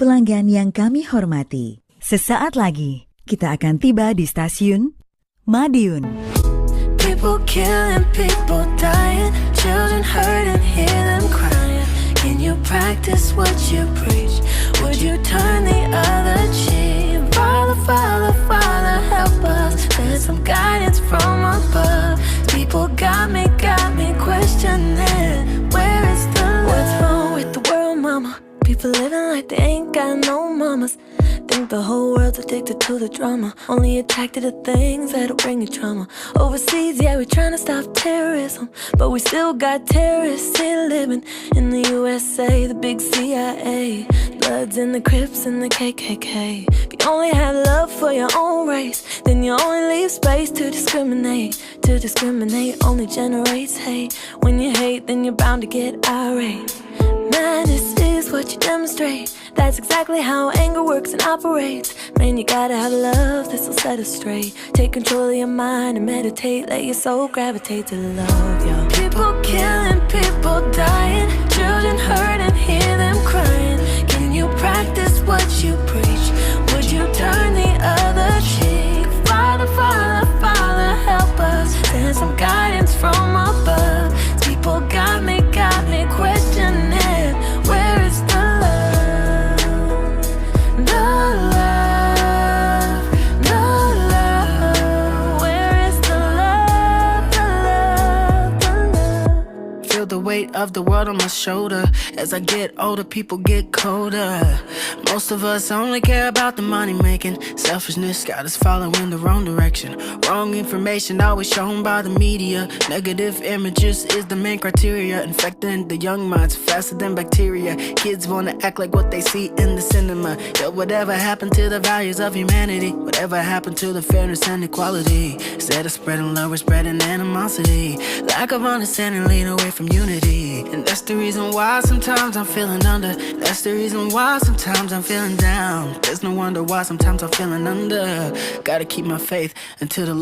pelanggan yang kami hormati, sesaat lagi kita akan tiba di stasiun Madiun. People killing, people dying, children hurting, hear them crying. Can you practice what you preach? Would you turn the other cheek? Father, Father, Father, help us. Send some guidance from above. People got me questioning, where is the love? What's wrong with the world, mama? People living like they ain't got no mamas. Think the whole world's addicted to the drama, only attracted to things that'll bring you trauma. Overseas, yeah, we're trying to stop terrorism, but we still got terrorists here living in the USA, the big CIA. Bloods in the Crips and the KKK. If you only have love for your own race, then you only leave space to discriminate. To discriminate only generates hate. When you hate, then you're bound to get irate. Madness is what you demonstrate. That's exactly how anger works and operates. Man, you gotta have love, this'll set us straight. Take control of your mind and meditate. Let your soul gravitate to love, yo. People killing, people dying, children hurting, hear them crying. Can you practice what you preach? Would you turn the other cheek? Father, Father, Father, help us. Send some guidance from above. People got me questioning, where is the love? The love, the love. Where is the love, the love, the love? Feel the weight of the world on my shoulder. As I get older, people get colder. Most of us only care about the money making. Selfishness got us following the wrong direction. Wrong information always shown by the media. Negative images is the main criteria. Infecting the young minds faster than bacteria. Kids wanna act like what they see in the cinema. Yo, whatever happened to the values of humanity? Whatever happened to the fairness and equality? Instead of spreading love, we're spreading animosity. Lack of understanding lead away from unity. And that's the reason why sometimes I'm feeling under. That's the reason why sometimes I'm feeling down. There's no wonder why sometimes I'm feeling under. Gotta keep my faith until the